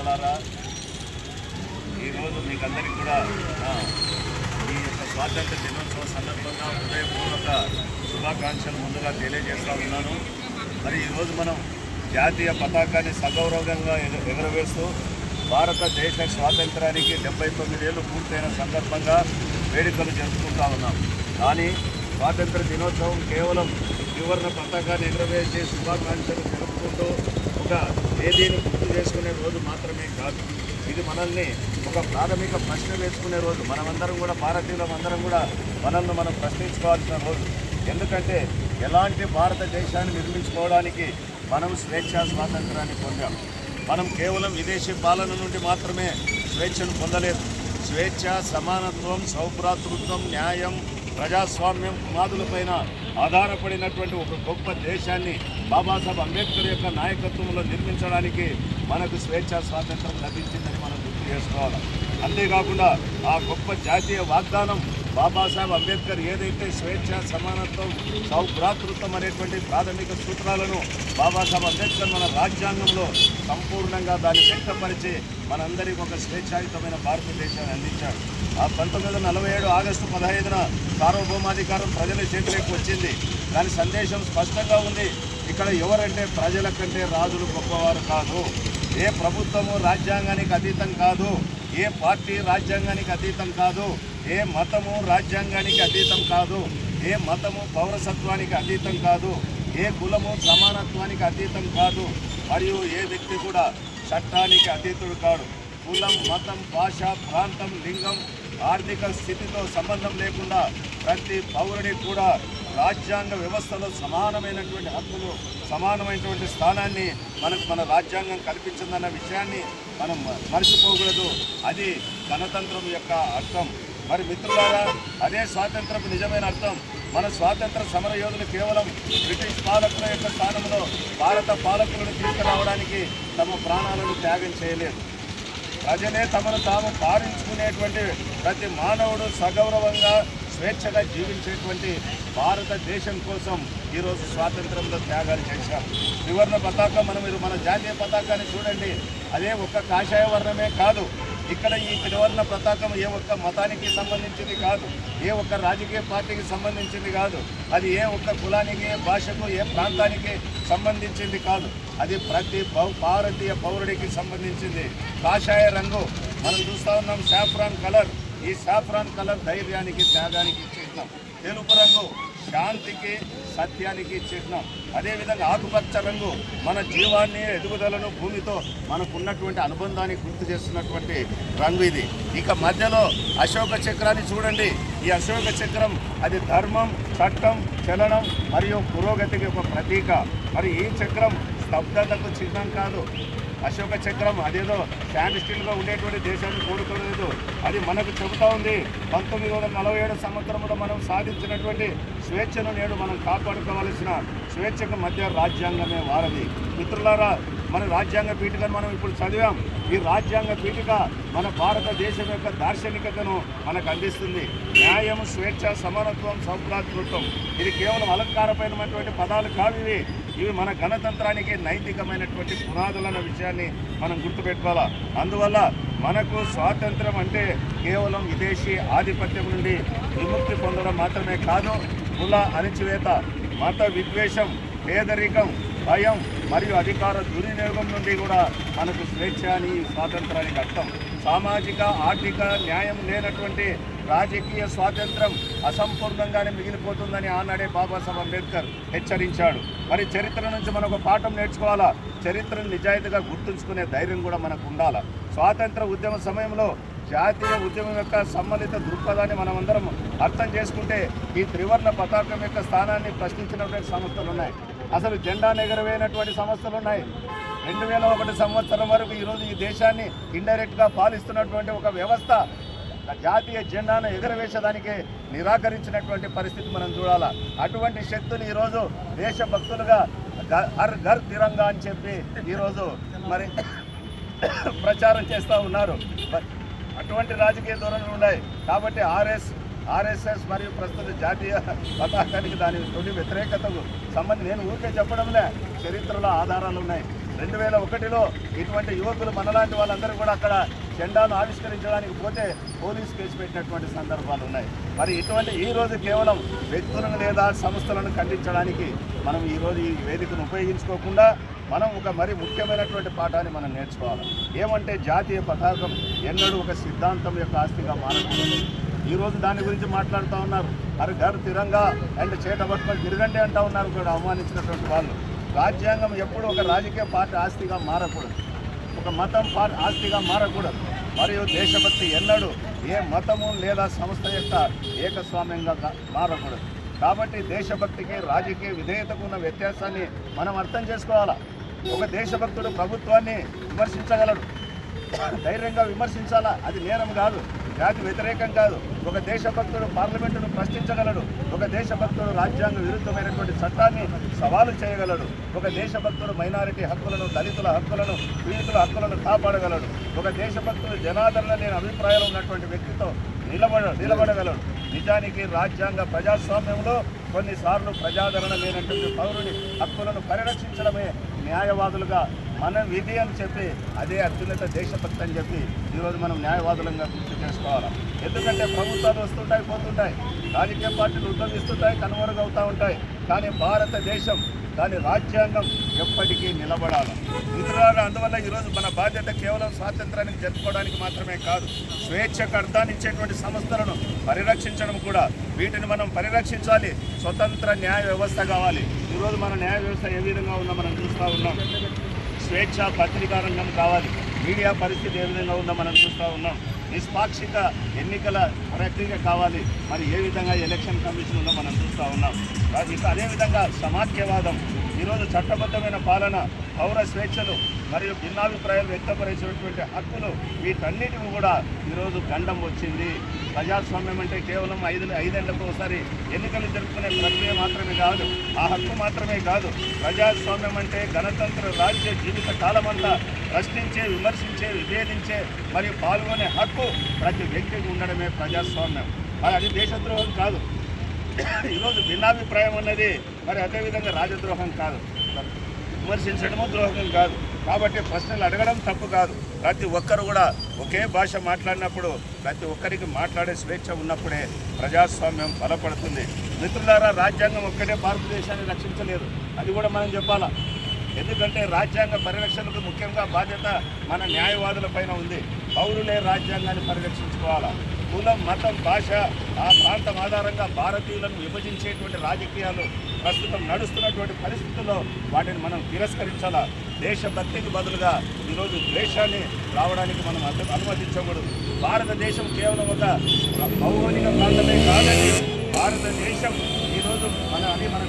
మిత్రులారా, ఈరోజు మీకందరికీ కూడా ఈ యొక్క స్వాతంత్ర దినోత్సవ సందర్భంగా హృదయపూర్వక శుభాకాంక్షలు ముందుగా తెలియజేస్తూ ఉన్నాను. మరి ఈరోజు మనం జాతీయ పతాకాన్ని సగౌరవంగా ఎగురవేస్తూ భారతదేశ స్వాతంత్రానికి 79 ఏళ్ళు పూర్తయిన సందర్భంగా వేడుకలు జరుపుకుంటూ ఉన్నాం. కానీ స్వాతంత్ర దినోత్సవం కేవలం త్రివర్ణ పతాకాన్ని ఎగురవేసే శుభాకాంక్షలు జరుపుకుంటూ ఒక తేదీని గుర్తు చేసుకునే రోజు మాత్రమే కాదు, ఇది మనల్ని ఒక ప్రాథమిక ప్రశ్న వేసుకునే రోజు. మనమందరం కూడా భారతీయులందరం కూడా మనల్ని మనం ప్రశ్నించుకోవాల్సిన రోజు. ఎందుకంటే ఎలాంటి భారతదేశాన్ని నిర్మించుకోవడానికి మనం స్వేచ్ఛా స్వాతంత్రాన్ని పొందాం. మనం కేవలం విదేశీ పాలన నుండి మాత్రమే స్వేచ్ఛను పొందలేదు. స్వేచ్ఛ, సమానత్వం, సౌభ్రాతృత్వం, న్యాయం, ప్రజాస్వామ్యం పునాదులపైన ఆధారపడినటువంటి ఒక గొప్ప దేశాన్ని బాబాసాహెబ్ అంబేద్కర్ యొక్క నాయకత్వంలో నిర్మించడానికి మనకు స్వేచ్ఛా స్వాతంత్రం లభించిందని మనం గుర్తు చేసుకోవాలి. అంతేకాకుండా ఆ గొప్ప జాతీయ వాగ్దానం బాబాసాహెబ్ అంబేద్కర్ ఏదైతే స్వేచ్ఛ, సమానత్వం, సౌభ్రాతృత్వం అనేటువంటి ప్రాథమిక సూత్రాలను బాబాసాహెబ్ అంబేద్కర్ మన రాజ్యాంగంలో సంపూర్ణంగా దాన్ని వ్యక్తపరిచి మనందరికీ ఒక స్వేచ్ఛాయుతమైన భారతదేశాన్ని అందించాడు. ఆ 1947 ఆగస్టు 15న సార్వభౌమాధికారం ప్రజల చేతిలోకి వచ్చింది. దాని సందేశం స్పష్టంగా ఉంది. ఇక్కడ ఎవరంటే ప్రజల కంటే రాజులు గొప్పవారు కాదు. ఏ ప్రభుత్వము రాజ్యాంగానికి అతీతం కాదు. ఏ పార్టీ రాజ్యాంగానికి అతీతం కాదు. ఏ మతము రాజ్యాంగానికి అతీతం కాదు. ఏ మతము పౌరసత్వానికి అతీతం కాదు. ఏ కులము సమానత్వానికి అతీతం కాదు. మరియు ఏ వ్యక్తి కూడా చట్టానికి అతీతుడు కాడు. కులం, మతం, భాష, ప్రాంతం, లింగం, ఆర్థిక స్థితితో సంబంధం లేకుండా ప్రతి పౌరుడికి కూడా రాజ్యాంగ వ్యవస్థలో సమానమైనటువంటి హక్కులు, సమానమైనటువంటి స్థానాన్ని మనకు మన రాజ్యాంగం కల్పించిందన్న విషయాన్ని మనం మర్చిపోకూడదు. అది గణతంత్రం యొక్క అర్థం. మరి మిత్రులారా, అదే స్వాతంత్రపు నిజమైన అర్థం. మన స్వాతంత్ర సమరయోధులు కేవలం బ్రిటిష్ పాలకుల యొక్క స్థానంలో భారత పాలకులను తీసుకురావడానికి తమ ప్రాణాలను త్యాగం చేయలేదు. ప్రజలే తమను తాము పాలించుకునేటువంటి ప్రతి మానవుడు సగౌరవంగా స్వేచ్ఛగా జీవించేటువంటి భారతదేశం కోసం ఈరోజు స్వాతంత్రంలో త్యాగాలు చేశారు. త్రివర్ణ పతాకం మన జాతీయ పతాకాన్ని చూడండి. అదే ఒక్క కాషాయ వర్ణమే కాదు. ఇక్కడ ఈ త్రివర్ణ పతాకం ఏ ఒక్క మతానికి సంబంధించింది కాదు. ఏ ఒక్క రాజకీయ పార్టీకి సంబంధించింది కాదు. అది ఏ ఒక్క కులానికి, ఏ భాషకు, ఏ ప్రాంతానికి సంబంధించింది కాదు. అది ప్రతి భారతీయ పౌరుడికి సంబంధించింది. కాషాయ రంగు మనం చూస్తూ ఉన్నాం, సాఫ్రాన్ కలర్. ఈ సాఫ్రాన్ కలర్ ధైర్యానికి, త్యాగానికి చిహ్నం. తెలుపు రంగు శాంతికి, సత్యానికి చిహ్నం. అదేవిధంగా ఆకుపచ్చ రంగు మన జీవాన్ని, ఎదుగుదలను, భూమితో మనకున్నటువంటి అనుబంధాన్ని గుర్తు చేస్తున్నటువంటి రంగు ఇది. ఇక మధ్యలో అశోక చక్రాన్ని చూడండి. ఈ అశోక చక్రం అది ధర్మం, చట్టం, చలనం మరియు పురోగతికి ఒక ప్రతీక. మరి ఈ చక్రం స్తబ్దతకు చిహ్నం కాదు. అశోక చక్రం అదేదో స్టాండ్ స్టిల్గా ఉండేటువంటి దేశాన్ని కోరుకోలేదు. అది మనకు చెబుతూ ఉంది 1947 సంవత్సరంలో మనం సాధించినటువంటి స్వేచ్ఛను నేడు మనం కాపాడుకోవాల్సిన స్వేచ్ఛకు మధ్య రాజ్యాంగమే వారధి. మిత్రులారా, మన రాజ్యాంగ పీఠికను మనం ఇప్పుడు చదివాం. ఈ రాజ్యాంగ పీఠిక మన భారతదేశం యొక్క దార్శనికతను మనకు అందిస్తుంది. న్యాయం, స్వేచ్ఛ, సమానత్వం, సౌభ్రాతృత్వం ఇది కేవలం అలంకారమైనటువంటి పదాలు కాదు. ఇవి మన గణతంత్రానికి నైతికమైనటువంటి పునాదులన్న విషయాన్ని మనం గుర్తుపెట్టుకోవాలా. అందువల్ల మనకు స్వాతంత్రం అంటే కేవలం విదేశీ ఆధిపత్యం నుండి విముక్తి పొందడం మాత్రమే కాదు, కుల అణచివేత, మత విద్వేషం, పేదరికం, భయం మరియు అధికార దుర్వినియోగం నుండి కూడా మనకు స్వేచ్ఛ అని స్వాతంత్రానికి అర్థం. సామాజిక, ఆర్థిక న్యాయం లేనటువంటి రాజకీయ స్వాతంత్రం అసంపూర్ణంగానే మిగిలిపోతుందని ఆనాడే బాబాసాహెబ్ అంబేద్కర్ హెచ్చరించాడు. మరి చరిత్ర నుంచి మనం ఒక పాఠం నేర్చుకోవాలా. చరిత్రను నిజాయితీగా గుర్తుంచుకునే ధైర్యం కూడా మనకు ఉండాలి. స్వాతంత్ర ఉద్యమ సమయంలో జాతీయ ఉద్యమం యొక్క సమ్మలిత దృక్పథాన్ని మనమందరం అర్థం చేసుకుంటే ఈ త్రివర్ణ పతాకం యొక్క స్థానాన్ని ప్రశ్నించినటువంటి సంస్థలు ఉన్నాయి. అసలు జెండాను ఎగరవేయనటువంటి సంస్థలు ఉన్నాయి. 2001 సంవత్సరం వరకు ఈరోజు ఈ దేశాన్ని ఇండైరెక్ట్గా పాలిస్తున్నటువంటి ఒక వ్యవస్థ జాతీయ జెండాను ఎగరవేసేదానికి నిరాకరించినటువంటి పరిస్థితి మనం చూడాలా. అటువంటి శక్తులు ఈరోజు దేశభక్తులుగా హర్ ఘర్ తిరంగా అని చెప్పి ఈరోజు మరి ప్రచారం చేస్తూ ఉన్నారు. అటువంటి రాజకీయ ధోరణులు ఉన్నాయి. కాబట్టి ఆర్ఎస్ఎస్ మరియు ప్రస్తుత జాతీయ పతాకానికి దాని తొలి వ్యతిరేకతకు సంబంధించి నేను ఊరికే చెప్పడంలే, చరిత్రలో ఆధారాలు ఉన్నాయి. 2001లో ఇటువంటి యువకులు మనలాంటి వాళ్ళందరూ కూడా అక్కడ జెండాను ఆవిష్కరించడానికి పోతే పోలీసు కేసు పెట్టినటువంటి సందర్భాలు ఉన్నాయి. మరి ఇటువంటి ఈరోజు కేవలం వ్యక్తులను లేదా సంస్థలను ఖండించడానికి మనం ఈరోజు ఈ వేదికను ఉపయోగించుకోకుండా మనం ఒక మరి ముఖ్యమైనటువంటి పాఠాన్ని మనం నేర్చుకోవాలి. ఏమంటే జాతీయ పతాకం ఎన్నడూ ఒక సిద్ధాంతం యొక్క ఆస్తిగా మారకూడదు. ఈరోజు దాని గురించి మాట్లాడుతూ ఉన్నారు. హర్ ఘర్ తిరంగా అండ్ చేట పట్టుకొని తిరగండి అంటూ ఉన్నారు కూడా అవమానించినటువంటి వాళ్ళు. రాజ్యాంగం ఎప్పుడు ఒక రాజకీయ పార్టీ ఆస్తిగా మారకూడదు, ఒక మతం ఆస్తిగా మారకూడదు. మరియు దేశభక్తి ఎన్నడూ ఏ మతము లేదా సంస్థ యొక్క ఏకస్వామ్యంగా మారకూడదు. కాబట్టి దేశభక్తికి రాజకీయ విధేయతకు ఉన్న వ్యత్యాసాన్ని మనం అర్థం చేసుకోవాలా. ఒక దేశభక్తుడు ప్రభుత్వాన్ని విమర్శించగలడు, ధైర్యంగా విమర్శించాలా, అది నేరం కాదు, జాతి వ్యతిరేకం కాదు. ఒక దేశభక్తుడు పార్లమెంటును ప్రశ్నించగలడు, ఒక దేశభక్తుడు రాజ్యాంగ విరుద్ధమైనటువంటి చట్టాన్ని సవాలు చేయగలడు, ఒక దేశభక్తుడు మైనారిటీ హక్కులను, దళితుల హక్కులను, పీడితుల హక్కులను కాపాడగలడు, ఒక దేశభక్తుడు జనాదరణ లేని అభిప్రాయాలు ఉన్నటువంటి వ్యక్తితో నిలబడగలడు. నిజానికి రాజ్యాంగ ప్రజాస్వామ్యంలో కొన్నిసార్లు ప్రజాదరణ లేనటువంటి పౌరుని హక్కులను పరిరక్షించడమే న్యాయవాదులుగా మన విధి అని చెప్పి, అదే అత్యున్నత దేశభక్తి అని చెప్పి ఈరోజు మనం న్యాయవాదులంగా గుర్తు చేసుకోవాలి. ఎందుకంటే ప్రభుత్వాలు వస్తుంటాయి, పోతుంటాయి, రాజకీయ పార్టీలు ఉద్యమిస్తుంటాయి, కనుమరుగవుతూ ఉంటాయి. కానీ భారతదేశం దాని రాజ్యాంగం ఎప్పటికీ నిలబడాలి. మిత్రులారా, అందువల్ల ఈరోజు మన బాధ్యత కేవలం స్వాతంత్రానికి జరుపుకోవడానికి మాత్రమే కాదు, స్వేచ్ఛకు అర్థాన్ని ఇచ్చేటువంటి సంస్థలను పరిరక్షించడం కూడా. వీటిని మనం పరిరక్షించాలి. స్వతంత్ర న్యాయ వ్యవస్థ కావాలి. ఈరోజు మన న్యాయ వ్యవస్థ ఏ విధంగా ఉందో మనం చూస్తూ ఉన్నాం. స్వేచ్ఛ పత్రికా రంగం కావాలి. మీడియా పరిస్థితి ఏ విధంగా ఉందో మనం చూస్తూ ఉన్నాం. నిష్పాక్షిక ఎన్నికల ప్రక్రియ కావాలి. మరి ఏ విధంగా ఎలక్షన్ కమిషన్ ఉందో మనం చూస్తూ ఉన్నాం. ఇంకా అదేవిధంగా సమాఖ్యవాదం, ఈరోజు చట్టబద్ధమైన పాలన, పౌర స్వేచ్ఛలు మరియు భిన్నాభిప్రాయాలు వ్యక్తపరిచేటువంటి హక్కులు, వీటన్నిటిని కూడా ఈరోజు గండం వచ్చింది. ప్రజాస్వామ్యం అంటే కేవలం ఐదేళ్లకు ఒకసారి ఎన్నికలు జరుపుకునే ప్రక్రియ మాత్రమే కాదు, ఆ హక్కు మాత్రమే కాదు. ప్రజాస్వామ్యం అంటే గణతంత్ర రాజ్య జీవిత కాలమంతా ప్రశ్నించే, విమర్శించే, విభేదించే మరియు పాల్గొనే హక్కు ప్రతి వ్యక్తికి ఉండడమే ప్రజాస్వామ్యం. మరి అది దేశద్రోహం కాదు. ఈరోజు భిన్నాభిప్రాయం అన్నది మరి అదేవిధంగా రాజద్రోహం కాదు, విమర్శించడము ద్రోహం కాదు. కాబట్టి ప్రశ్నలు అడగడం తప్పు కాదు. ప్రతి ఒక్కరు కూడా ఒకే భాష మాట్లాడినప్పుడు, ప్రతి ఒక్కరికి మాట్లాడే స్వేచ్ఛ ఉన్నప్పుడే ప్రజాస్వామ్యం బలపడుతుంది. మిత్రులారా, రాజ్యాంగం ఒక్కటే భారతదేశాన్ని రక్షించలేదు, అది కూడా మనం చెప్పాలా. ఎందుకంటే రాజ్యాంగ పరిరక్షణకు ముఖ్యంగా బాధ్యత మన న్యాయవాదుల పైన ఉంది. పౌరులే రాజ్యాంగాన్ని పరిరక్షించుకోవాలా. కులం, మతం, భాష, ఆ ప్రాంతం ఆధారంగా భారతీయులను విభజించేటువంటి రాజకీయాలు ప్రస్తుతం నడుస్తున్నటువంటి పరిస్థితుల్లో వాటిని మనం తిరస్కరించాలా. దేశభక్తికి బదులుగా ఈరోజు ద్వేషాన్ని రావడానికి మనం అనుమతించకూడదు. భారతదేశం కేవలం ఒక భౌగోళిక ప్రాంతమే కాదండి. భారతదేశం ఈరోజు మన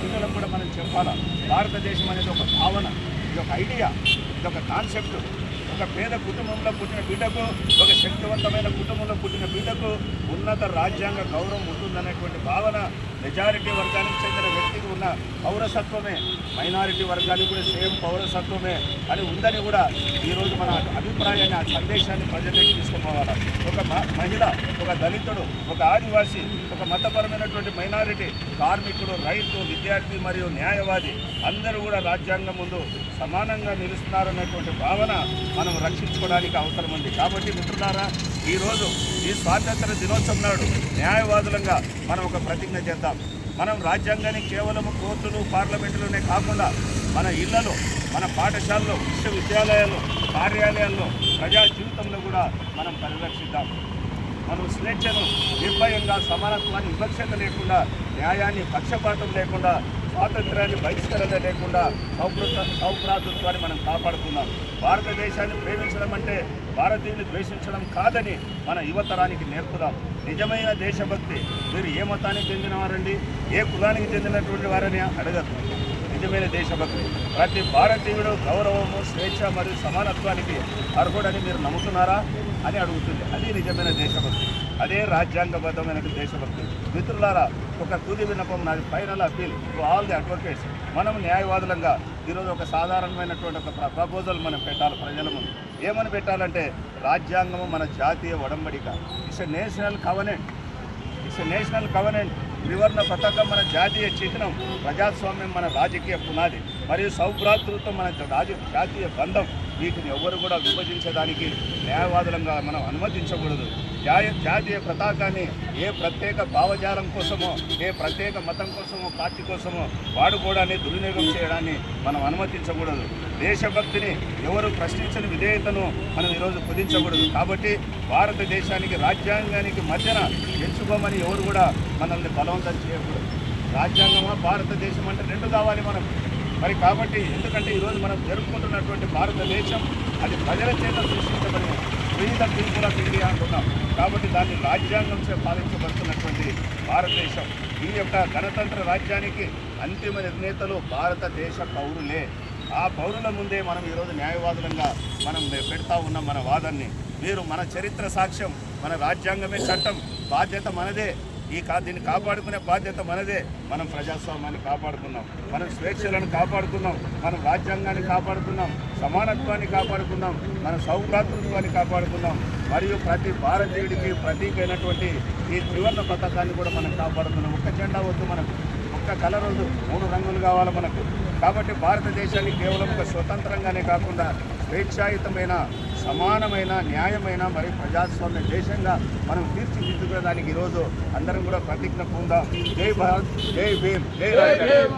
పిల్లలకు కూడా మనం చెప్పాలా. భారతదేశం అనేది ఒక భావన, ఇది ఒక ఐడియా, ఇది ఒక కాన్సెప్ట్. ఒక పేద కుటుంబంలో పుట్టిన బిడ్డకు, ఒక శక్తివంతమైన కుటుంబంలో పుట్టిన బిడ్డకు ఉన్నత రాజ్యాంగ గౌరవం ఉంటుందనేటువంటి భావన మెజారిటీ వర్గానికి చెందిన వ్యక్తికి ఉన్న పౌరసత్వమే, మైనారిటీ వర్గానికి కూడా సేమ్ పౌరసత్వమే అని ఉందని కూడా ఈరోజు మన అభిప్రాయాన్ని, ఆ సందేశాన్ని ప్రజల్లోకి తీసుకుపోవాలి. ఒక మహిళ, ఒక దళితుడు, ఒక ఆదివాసీ, ఒక మతపరమైనటువంటి మైనారిటీ, కార్మికుడు, రైతు, విద్యార్థి మరియు న్యాయవాది అందరూ కూడా రాజ్యాంగం ముందు సమానంగా నిలుస్తున్నారనేటువంటి భావన మనం రక్షించుకోవడానికి అవసరం ఉంది. కాబట్టి మిత్రులారా, ఈరోజు ఈ స్వాతంత్ర దినోత్సవం నాడు న్యాయవాదులంగా మనం ఒక ప్రతిజ్ఞ చేద్దాం. మనం రాజ్యాంగాన్ని కేవలం కోర్టులు, పార్లమెంటులోనే కాకుండా మన ఇళ్లలో, మన పాఠశాలలో, విశ్వవిద్యాలయాల్లో, కార్యాలయాల్లో, ప్రజా జీవితంలో కూడా మనం పరిరక్షిద్దాం. మనం స్వేచ్ఛను, నిర్భయంగా, సమానత్వాన్ని, వివక్షత లేకుండా, న్యాయాన్ని పక్షపాతం లేకుండా, స్వాతంత్ర్యాన్ని బహిష్కరణ లేకుండా సౌభ్రాతృత్వాన్ని మనం కాపాడుకుందాం. భారతదేశాన్ని ప్రేమించడం అంటే భారతీయుని ద్వేషించడం కాదని మన యువతరానికి నేర్పుదాం. నిజమైన దేశభక్తి మీరు ఏ మతానికి చెందినవారండి, ఏ కులానికి చెందినటువంటి వారని అడగదు. నిజమైన దేశభక్తి ప్రతి భారతీయుడు గౌరవము, స్వేచ్ఛ మరియు సమానత్వానికి అర్హుడని మీరు నమ్ముతున్నారా అని అడుగుతుంది. అది నిజమైన దేశభక్తి, అదే రాజ్యాంగబద్ధమైన దేశభక్తి. మిత్రులారా, ఒక తుది విన్నపం, నాది final appeal to all the advocates. మనం న్యాయవాదులంగా ఈరోజు ఒక సాధారణమైనటువంటి ఒక ప్రపోజల్ మనం పెట్టాలి ప్రజల ముందు. ఏమని పెట్టాలంటే, రాజ్యాంగము మన జాతీయ ఒడంబడిక. It's a national covenant. త్రివర్ణ పతాకం మన జాతీయ చిహ్నం, ప్రజాస్వామ్యం మన రాజకీయ పునాది, మరియు సౌభ్రాతృత్వం మన జాతీయ బంధం. వీటిని ఎవరు కూడా విభజించడానికి న్యాయవాదులంగా మనం అనుమతించకూడదు. జాతీయ పతాకాన్ని ఏ ప్రత్యేక భావజాలం కోసమో, ఏ ప్రత్యేక మతం కోసమో, పార్టీ కోసమో వాడుకోవడాన్ని, దుర్వినియోగం చేయడాన్ని మనం అనుమతించకూడదు. దేశభక్తిని ఎవరు ప్రశ్నించని విధేయతను మనం ఈరోజు కుదించకూడదు. కాబట్టి భారతదేశానికి, రాజ్యాంగానికి మధ్యన ఎంచుకోమని ఎవరు కూడా మనల్ని బలవంతం చేయకూడదు. రాజ్యాంగమా భారతదేశం అంటే రెండు కావాలి మనం. మరి కాబట్టి ఎందుకంటే ఈరోజు మనం జరుపుకుంటున్నటువంటి భారతదేశం అది ప్రజల చేత సృష్టించబడిన ఫ్రీడమ్ పీపుల్ ఆఫ్ ఇండియా అంటున్నాం. కాబట్టి దాన్ని రాజ్యాంగంచే పాలించబడుతున్నటువంటి భారతదేశం. ఈ యొక్క గణతంత్ర రాజ్యానికి అంతిమ నిర్ణేతలు భారతదేశ పౌరులే. ఆ పౌరుల ముందే మనం ఈరోజు న్యాయవాదులంగా మనం పెడతా ఉన్నాం మన వాదాన్ని. మీరు మన చరిత్ర సాక్ష్యం, మన రాజ్యాంగమే చట్టం, బాధ్యత మనదే. దీన్ని కాపాడుకునే బాధ్యత మనదే. మనం ప్రజాస్వామ్యాన్ని కాపాడుకున్నాం, మనం స్వేచ్ఛలను కాపాడుకున్నాం, మనం రాజ్యాంగాన్ని కాపాడుకున్నాం, సమానత్వాన్ని కాపాడుకున్నాం, మన సౌభ్రాతృత్వాన్ని కాపాడుకున్నాం, మరియు ప్రతి భారతీయుడికి ప్రతీకైనటువంటి ఈ త్రివర్ణ పతాకాన్ని కూడా మనం కాపాడుకున్నాం. ఒక్క జెండా వద్దు మనకు, ఒక్క కలర్ వద్దు, 3 రంగులు కావాలి మనకు. కాబట్టి భారతదేశాన్ని కేవలం ఒక స్వతంత్రంగానే కాకుండా స్వేచ్ఛాయుతమైన, సమానమైన, న్యాయమైన మరియు ప్రజాస్వామ్య దేశంగా మనం తీర్చిదిద్దుకోవడానికి ఈరోజు అందరం కూడా ప్రతిజ్ఞ పొందాం. జై భారత్, జై భీమ్, జై రాజ్యాంగం.